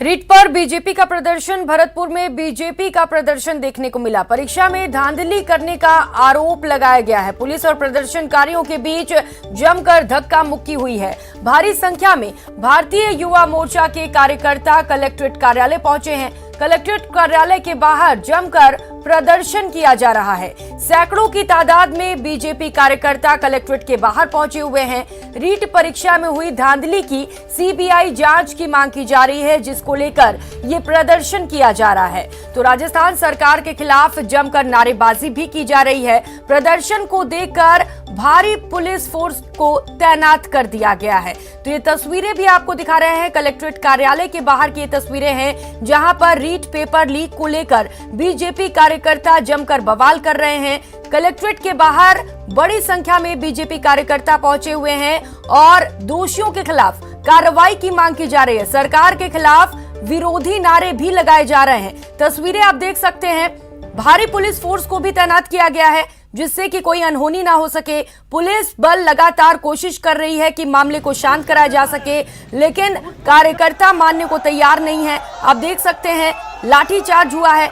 रीट पर बीजेपी का प्रदर्शन। भरतपुर में बीजेपी का प्रदर्शन देखने को मिला। परीक्षा में धांधली करने का आरोप लगाया गया है। पुलिस और प्रदर्शनकारियों के बीच जमकर धक्का मुक्की हुई है। भारी संख्या में भारतीय युवा मोर्चा के कार्यकर्ता कलेक्ट्रेट कार्यालय पहुंचे हैं। कलेक्ट्रेट कार्यालय के बाहर जमकर प्रदर्शन किया जा रहा है। सैकड़ों की तादाद में बीजेपी कार्यकर्ता कलेक्ट्रेट के बाहर पहुंचे हुए हैं। रीट परीक्षा में हुई धांधली की सीबीआई जांच की मांग की जा रही है, जिसको लेकर ये प्रदर्शन किया जा रहा है। तो राजस्थान सरकार के खिलाफ जमकर नारेबाजी भी की जा रही है। प्रदर्शन को देखकर भारी पुलिस फोर्स को तैनात कर दिया गया है। तो ये तस्वीरें भी आपको दिखा रहे हैं। कलेक्ट्रेट कार्यालय के बाहर की ये तस्वीरें हैं, जहां पर रीट पेपर लीक को लेकर बीजेपी कार्यकर्ता जमकर बवाल कर रहे हैं। कलेक्ट्रेट के बाहर बड़ी संख्या में बीजेपी कार्यकर्ता पहुंचे हुए हैं और दोषियों के खिलाफ कार्रवाई की मांग की जा रही है। सरकार के खिलाफ विरोधी नारे भी लगाए जा रहे हैं। तस्वीरें आप देख सकते हैं। भारी पुलिस फोर्स को भी तैनात किया गया है, जिससे कि कोई अनहोनी ना हो सके। पुलिस बल लगातार कोशिश कर रही है कि मामले को शांत कराया जा सके, लेकिन कार्यकर्ता मानने को तैयार नहीं है। आप देख सकते हैं लाठीचार्ज हुआ है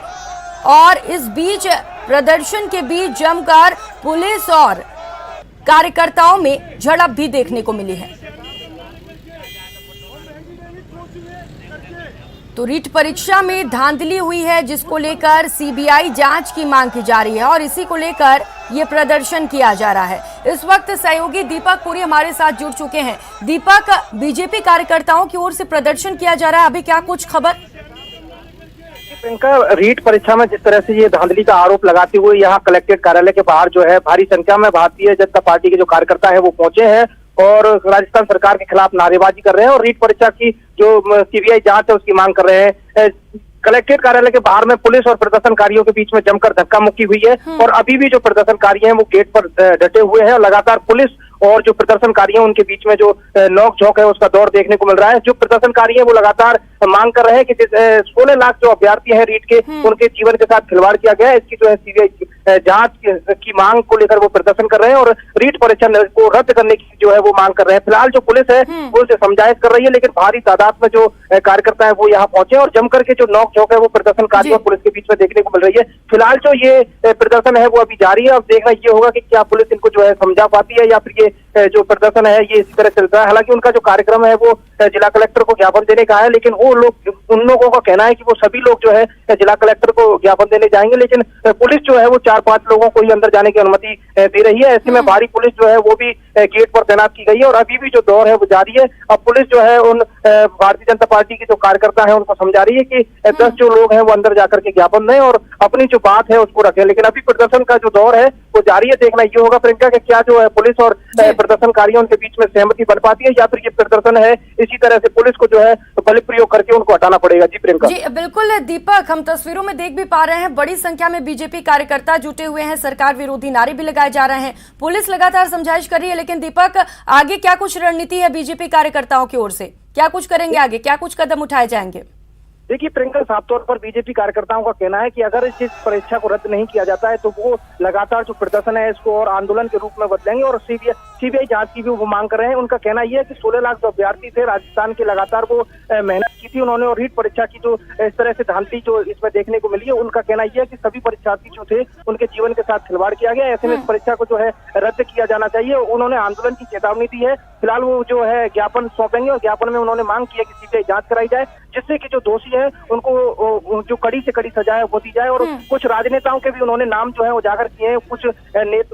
और इस बीच प्रदर्शन के बीच जमकर पुलिस और कार्यकर्ताओं में झड़प भी देखने को मिली है। तो रीट परीक्षा में धांधली हुई है, जिसको लेकर सीबीआई जांच की मांग की जा रही है और इसी को लेकर ये प्रदर्शन किया जा रहा है। इस वक्त सहयोगी दीपक पुरी हमारे साथ जुड़ चुके हैं। दीपक, बीजेपी कार्यकर्ताओं की ओर से प्रदर्शन किया जा रहा है, अभी क्या कुछ खबर? प्रियंका, रीट परीक्षा में जिस तरह से ये धांधली का आरोप लगाते हुए यहाँ कलेक्ट्रेट कार्यालय के बाहर जो है भारी संख्या में भारतीय जनता पार्टी के जो कार्यकर्ता है वो पहुंचे हैं और राजस्थान सरकार के खिलाफ नारेबाजी कर रहे हैं और रीट परीक्षा की जो सीबीआई जांच है उसकी मांग कर रहे हैं। कलेक्ट्रेट कार्यालय के बाहर में पुलिस और प्रदर्शनकारियों के बीच में जमकर धक्का मुक्की हुई है और अभी भी जो प्रदर्शनकारी हैं वो गेट पर डटे हुए हैं और लगातार पुलिस और जो प्रदर्शनकारी हैं उनके बीच में जो नोक झोंक है उसका दौर देखने को मिल रहा है। जो प्रदर्शनकारी हैं वो लगातार मांग कर रहे हैं कि 16 लाख जो अभ्यर्थी हैं रीट के, उनके जीवन के साथ खिलवाड़ किया गया है। इसकी जो है सीबीआई जांच की मांग को लेकर वो प्रदर्शन कर रहे हैं और रीट परीक्षा को रद्द करने की जो है वो मांग कर रहे हैं। फिलहाल जो पुलिस है वो उसे समझाइश कर रही है, लेकिन भारी तादाद में जो कार्यकर्ता है वो यहाँ पहुंचे और जमकर के जो नोक झोंक है वो प्रदर्शनकारी और पुलिस के बीच में देखने को मिल रही है। फिलहाल जो ये प्रदर्शन है वो अभी जारी है। अब देखना ये होगा कि क्या पुलिस इनको जो है समझा पाती है या फिर ये जो प्रदर्शन है ये इसी तरह चलता है। हालांकि उनका जो कार्यक्रम है वो जिला कलेक्टर को ज्ञापन देने का है, लेकिन वो लोग, उन लोगों का कहना है कि वो सभी लोग जो है जिला कलेक्टर को ज्ञापन देने जाएंगे, लेकिन पुलिस जो है वो 4-5 लोगों को ही अंदर जाने की अनुमति दे रही है। ऐसे में भारी पुलिस जो है वो भी गेट पर तैनात की गई है और अभी भी जो दौर है वो जारी है। अब पुलिस जो है उन भारतीय जनता पार्टी के जो कार्यकर्ता है उनको समझा रही है कि 10 जो लोग हैं वो अंदर जाकर के ज्ञापन दें और अपनी जो बात है उसको रखें, लेकिन अभी प्रदर्शन का जो दौर है वो जारी है। देखना ये होगा प्रियंका कि क्या जो है पुलिस और प्रदर्शनकारियों के बीच में सहमति बन पाती है या फिर ये प्रदर्शन है इसी तरह से पुलिस को जो है बल प्रयोग करके उनको हटाना पड़ेगा। जी प्रियंका। जी बिल्कुल दीपक, हम तस्वीरों में देख भी पा रहे हैं बड़ी संख्या में बीजेपी कार्यकर्ता जुटे हुए हैं। सरकार विरोधी नारे भी लगाए जा रहे हैं। पुलिस लगातार समझाइश कर रही है, लेकिन दीपक आगे क्या कुछ रणनीति है बीजेपी कार्यकर्ताओं की ओर से? क्या कुछ करेंगे आगे, क्या कुछ कदम उठाए जाएंगे? देखिए प्रियंका, साफ तौर पर बीजेपी कार्यकर्ताओं का कहना है कि अगर इस परीक्षा को रद्द नहीं किया जाता है तो वो लगातार जो प्रदर्शन है इसको और आंदोलन के रूप में बदलेंगे और सीबीआई जांच की भी वो मांग कर रहे हैं। उनका कहना यह है कि 16 लाख जो अभ्यर्थी थे राजस्थान के, लगातार वो मेहनत की थी उन्होंने और रीट परीक्षा की जो इस तरह से धांधली जो इसमें देखने को मिली है, उनका कहना यह है कि सभी परीक्षार्थी जो थे उनके जीवन के साथ खिलवाड़ किया गया। ऐसे में इस परीक्षा को जो है रद्द किया जाना चाहिए। उन्होंने आंदोलन की चेतावनी दी है। फिलहाल वो जो है ज्ञापन सौंपेंगे और ज्ञापन में उन्होंने मांग की है कि सीबीआई जांच कराई जाए, जिससे कि जो दोषी है उनको जो कड़ी से कड़ी सजा है वो दी जाए। और कुछ राजनेताओं के भी उन्होंने नाम जो है उजागर किए हैं, कुछ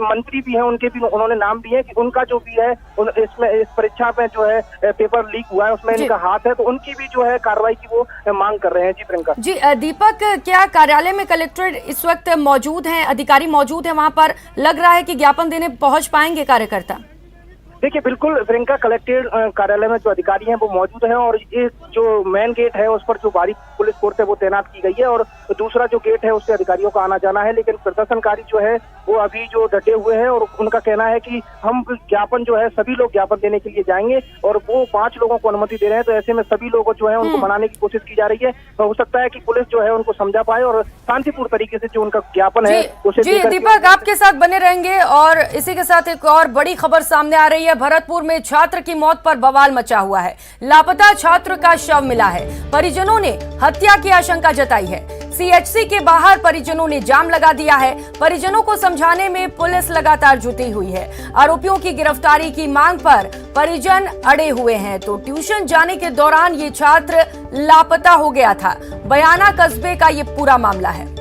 मंत्री भी हैं उनके भी उन्होंने नाम दिए हैं कि उनका जो भी है इसमें इस परीक्षा में जो है पेपर लीक हुआ है उसमें इनका हाथ है, तो उनकी भी जो है कार्रवाई की वो मांग कर रहे हैं। जी प्रियंका। जी दीपक, क्या कार्यालय में कलेक्टर इस वक्त मौजूद हैं, अधिकारी मौजूद हैं वहां पर? लग रहा है कि ज्ञापन देने पहुंच पाएंगे कार्यकर्ता? देखिए बिल्कुल प्रियंका, कलेक्ट्रेट कार्यालय में जो अधिकारी हैं वो मौजूद हैं और ये जो मेन गेट है उस पर जो भारी पुलिस फोर्स है वो तैनात की गई है और दूसरा जो गेट है उससे अधिकारियों का आना जाना है, लेकिन प्रदर्शनकारी जो है वो अभी जो डटे हुए हैं और उनका कहना है कि हम ज्ञापन जो है सभी लोग ज्ञापन देने के लिए जाएंगे और वो 5 लोगों को अनुमति दे रहे हैं। तो ऐसे में सभी लोग जो है उनको मनाने की कोशिश की जा रही है। तो हो सकता है कि पुलिस जो है उनको समझा पाए और शांतिपूर्ण तरीके से जो उनका ज्ञापन है उसे जी दीपक, आपके साथ बने रहेंगे। और इसी के साथ एक और बड़ी खबर सामने आ रही है। भरतपुर में छात्र की मौत पर बवाल मचा हुआ है। लापता छात्र का शव मिला है। परिजनों ने हत्या की आशंका जताई है। सीएचसी के बाहर परिजनों ने जाम लगा दिया है। परिजनों को समझाने में पुलिस लगातार जुटी हुई है। आरोपियों की गिरफ्तारी की मांग पर परिजन अड़े हुए हैं। तो ट्यूशन जाने के दौरान ये छात्र लापता हो गया था। बयाना कस्बे का ये पूरा मामला है।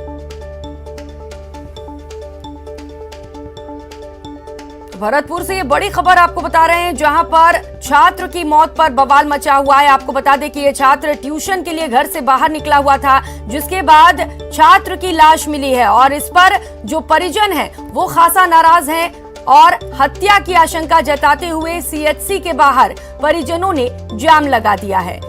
भरतपुर से ये बड़ी खबर आपको बता रहे हैं, जहां पर छात्र की मौत पर बवाल मचा हुआ है। आपको बता दें कि ये छात्र ट्यूशन के लिए घर से बाहर निकला हुआ था, जिसके बाद छात्र की लाश मिली है और इस पर जो परिजन हैं वो खासा नाराज हैं और हत्या की आशंका जताते हुए सीएचसी के बाहर परिजनों ने जाम लगा दिया है।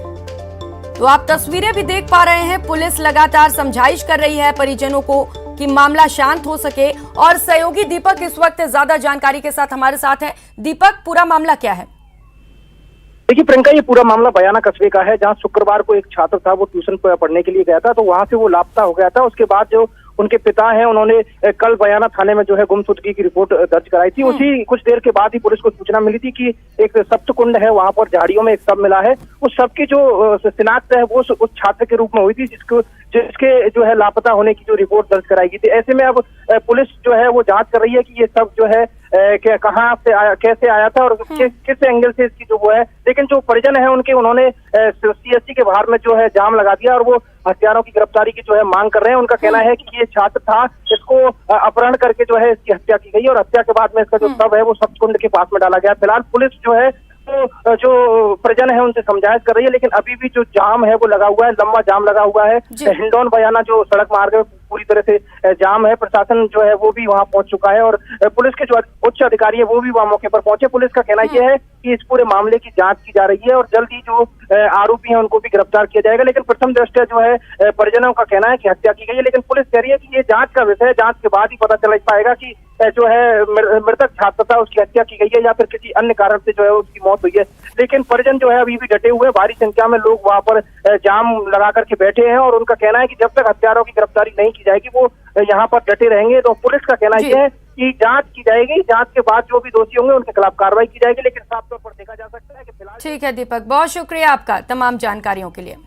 तो आप तस्वीरें भी देख पा रहे हैं। पुलिस लगातार समझाइश कर रही है परिजनों को कि मामला शांत हो सके। और सहयोगी दीपक इस वक्त ज्यादा जानकारी के साथ हमारे साथ है। दीपक, पूरा मामला क्या है? देखिए प्रियंका, ये पूरा मामला बयाना कस्बे का है, जहां शुक्रवार को एक छात्र था, वो ट्यूशन पढ़ने के लिए गया था, तो वहां से वो लापता हो गया था। उसके बाद जो उनके पिता हैं उन्होंने कल बयाना थाने में जो है गुमशुदगी की रिपोर्ट दर्ज कराई थी। उसी कुछ देर के बाद ही पुलिस को सूचना मिली थी कि एक सप्तकुंड है, वहां पर झाड़ियों में एक शव मिला है। उस शव की जो शिनाख्त है वो उस छात्र के रूप में हुई थी जिसके जो है लापता होने की जो रिपोर्ट दर्ज कराई गई थी। ऐसे में अब पुलिस जो है वो जांच कर रही है कि ये शव जो है कहाँ से आया, कैसे आया था और किस एंगल से इसकी जो वो है। लेकिन जो परिजन है उन्होंने सीएचसी के बाहर में जो है जाम लगा दिया और वो हत्यारों की गिरफ्तारी की जो है मांग कर रहे हैं। उनका कहना है कि ये छात्र था, इसको अपहरण करके जो है इसकी हत्या की गई और हत्या के बाद में इसका जो शव है वो सप्तकुंड के पास में डाला गया। फिलहाल पुलिस जो है तो जो परिजन है उनसे समझाइश कर रही है, लेकिन अभी भी जो जाम है वो लगा हुआ है, लंबा जाम लगा हुआ है। हिंडौन बयाना जो सड़क मार्ग है पूरी तरह से जाम है। प्रशासन जो है वो भी वहां पहुंच चुका है और पुलिस के जो उच्च अधिकारी है वो भी वहां मौके पर पहुंचे। पुलिस का कहना यह है कि इस पूरे मामले की जांच की जा रही है और जल्द ही जो आरोपी हैं उनको भी गिरफ्तार किया जाएगा। लेकिन प्रथम दृष्टया जो है परिजनों का कहना है कि हत्या की गई है, लेकिन पुलिस कह रही है कि ये जांच का विषय है। जांच के बाद ही पता चल पाएगा कि जो है मृतक छात्र था उसकी हत्या की गई है या फिर किसी अन्य कारण से जो है उसकी मौत हुई है। लेकिन परिजन जो है अभी भी डटे हुए, भारी संख्या में लोग वहां पर जाम लगा करके बैठे हैं और उनका कहना है कि जब तक हत्यारों की गिरफ्तारी नहीं की जाएगी वो यहाँ पर डटे रहेंगे। तो पुलिस का कहना यह है कि जांच की जाएगी, जांच के बाद जो भी दोषी होंगे उनके खिलाफ कार्रवाई की जाएगी। लेकिन साफ तौर पर देखा जा सकता है कि फिलहाल। ठीक है दीपक, बहुत शुक्रिया आपका तमाम जानकारियों के लिए।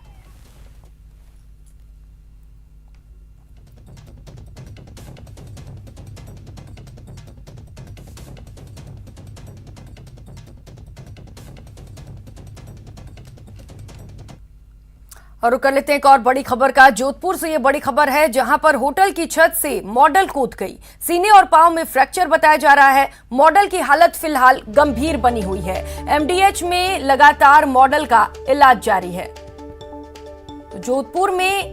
और कर लेते हैं एक और बड़ी खबर का। जोधपुर से ये बड़ी खबर है, जहां पर होटल की छत से मॉडल कूद गई। सीने और पांव में फ्रैक्चर बताया जा रहा है। मॉडल की हालत फिलहाल गंभीर बनी हुई है। एमडीएच में लगातार मॉडल का इलाज जारी है। तो जोधपुर में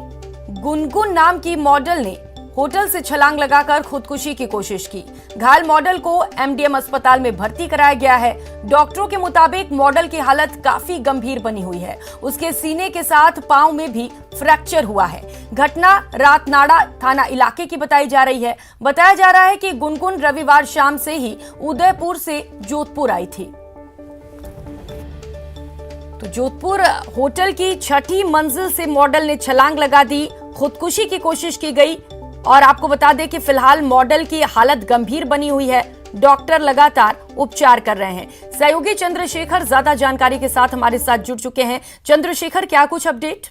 गुनगुन नाम की मॉडल ने होटल से छलांग लगाकर खुदकुशी की कोशिश की। घायल मॉडल को एमडीएम अस्पताल में भर्ती कराया गया है। डॉक्टरों के मुताबिक मॉडल की हालत काफी गंभीर बनी हुई है। उसके सीने के साथ पांव में भी फ्रैक्चर हुआ है। घटना रातनाड़ा थाना इलाके की बताई जा रही है। बताया जा रहा है कि गुनगुन रविवार शाम से ही उदयपुर से जोधपुर आई थी। तो जोधपुर होटल की 6ठी मंजिल से मॉडल ने छलांग लगा दी। खुदकुशी की कोशिश की गई और आपको बता दें कि फिलहाल मॉडल की हालत गंभीर बनी हुई है। डॉक्टर लगातार उपचार कर रहे हैं। सहयोगी चंद्रशेखर ज्यादा जानकारी के साथ हमारे साथ जुड़ चुके हैं। चंद्रशेखर, क्या कुछ अपडेट?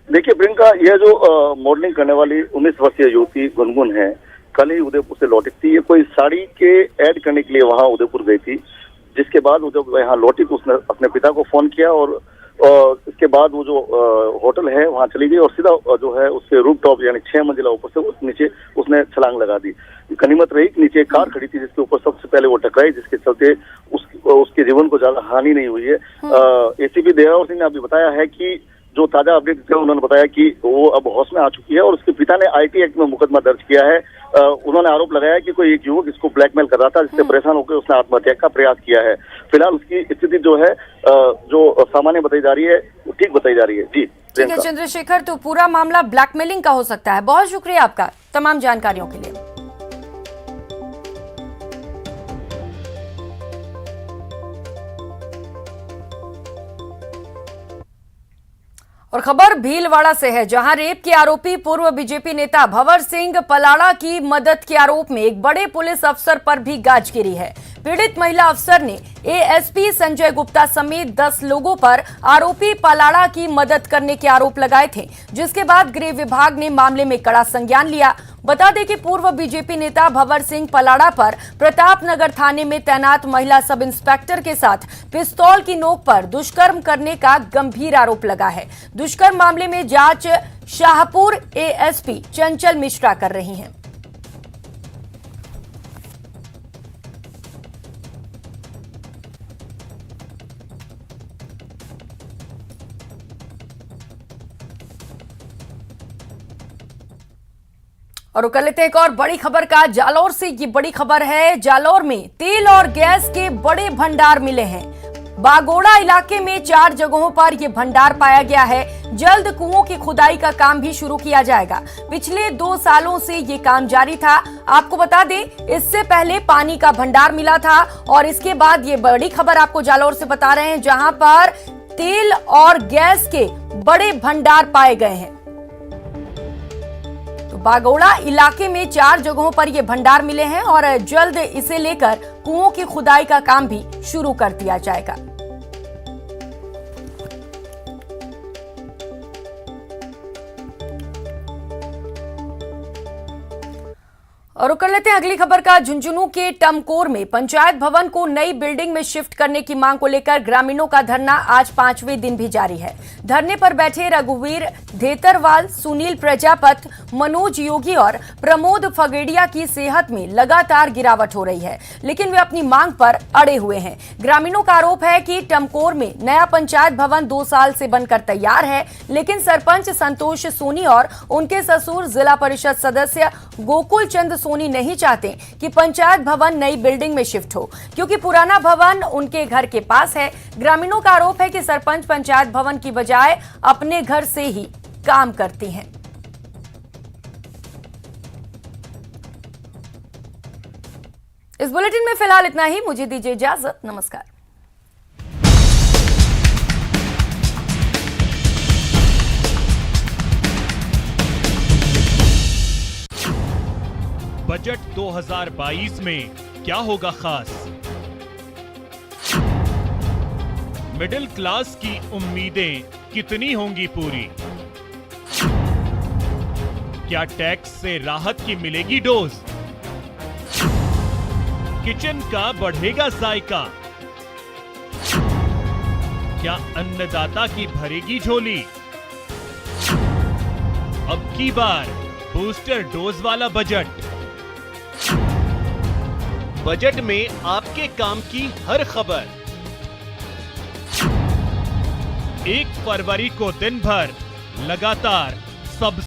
देखिए प्रियंका, यह जो मॉडलिंग करने वाली 19 वर्षीय युवती गुनगुन है, कल ही उदयपुर से लौटी थी। ये कोई साड़ी के ऐड करने के लिए वहां उदयपुर गई थी, जिसके बाद वो जब यहाँ लौटी तो उसने अपने पिता को फोन किया और इसके बाद वो जो होटल है वहाँ चली गई और सीधा जो है उसके रूफ टॉप यानी 6 मंजिला ऊपर से नीचे उसने छलांग लगा दी। गनीमत रही कि नीचे एक कार खड़ी थी जिसके ऊपर सबसे पहले वो टकराई, जिसके चलते उसके जीवन को ज्यादा हानि नहीं हुई है। एसीपी देवरावर सिंह ने अभी बताया है कि जो ताजा अपडेट थे उन्होंने बताया कि वो अब होश में आ चुकी है और उसके पिता ने आईटी एक्ट में मुकदमा दर्ज किया है। उन्होंने आरोप लगाया कि कोई एक युवक इसको ब्लैकमेल कर रहा था, जिससे परेशान होकर उसने आत्महत्या का प्रयास किया है। फिलहाल उसकी स्थिति जो है जो सामान्य बताई जा रही है, ठीक बताई जा रही है। जी ठीक है चंद्रशेखर, तो पूरा मामला ब्लैकमेलिंग का हो सकता है। बहुत शुक्रिया आपका तमाम जानकारियों के लिए। और खबर भीलवाड़ा से है, जहां रेप के आरोपी पूर्व बीजेपी नेता भंवर सिंह पलाड़ा की मदद के आरोप में एक बड़े पुलिस अफसर पर भी गाज गिरी है। पीड़ित महिला अफसर ने एएसपी संजय गुप्ता समेत 10 लोगों पर आरोपी पलाड़ा की मदद करने के आरोप लगाए थे, जिसके बाद गृह विभाग ने मामले में कड़ा संज्ञान लिया। बता दें कि पूर्व बीजेपी नेता भंवर सिंह पलाड़ा पर प्रतापनगर थाने में तैनात महिला सब इंस्पेक्टर के साथ पिस्तौल की नोक पर दुष्कर्म करने का गंभीर आरोप लगा है। दुष्कर्म मामले में जांच शाहपुर एएसपी चंचल मिश्रा कर रही हैं। और कर लेते हैं एक और बड़ी खबर का। जालौर से ये बड़ी खबर है। जालौर में तेल और गैस के बड़े भंडार मिले हैं। बागोड़ा इलाके में 4 जगहों पर यह भंडार पाया गया है। जल्द कुओं की खुदाई का काम भी शुरू किया जाएगा। पिछले 2 सालों से ये काम जारी था। आपको बता दें, इससे पहले पानी का भंडार मिला था और इसके बाद ये बड़ी खबर आपको जालौर से बता रहे हैं, जहां पर तेल और गैस के बड़े भंडार पाए गए हैं। बागोड़ा इलाके में 4 जगहों पर ये भंडार मिले हैं और जल्द इसे लेकर कुओं की खुदाई का काम भी शुरू कर दिया जाएगा। और कर लेते हैं अगली खबर का। झुंझुनू के टमकोर में पंचायत भवन को नई बिल्डिंग में शिफ्ट करने की मांग को लेकर ग्रामीणों का धरना आज 5वें दिन भी जारी है। धरने पर बैठे रघुवीर धेतरवाल, सुनील प्रजापत, मनोज योगी और प्रमोद फगेड़िया की सेहत में लगातार गिरावट हो रही है, लेकिन वे अपनी मांग पर अड़े हुए हैं। ग्रामीणों का आरोप है कि टमकोर में नया पंचायत भवन 2 साल से बनकर तैयार है, लेकिन सरपंच संतोष सोनी और उनके ससुर जिला परिषद सदस्य गोकुल चंद सोनी नहीं चाहते कि पंचायत भवन नई बिल्डिंग में शिफ्ट हो, क्योंकि पुराना भवन उनके घर के पास है। ग्रामीणों का आरोप है कि सरपंच पंचायत भवन की बजाय अपने घर से ही काम करती हैं। इस बुलेटिन में फिलहाल इतना ही। मुझे दीजिए इजाजत। नमस्कार। बजट 2022 में क्या होगा खास? मिडिल क्लास की उम्मीदें कितनी होंगी पूरी? क्या टैक्स से राहत की मिलेगी डोज? किचन का बढ़ेगा जायका? क्या अन्नदाता की भरेगी झोली? अब की बार बूस्टर डोज वाला बजट। बजट में आपके काम की हर खबर। 1 फरवरी को दिन भर लगातार सब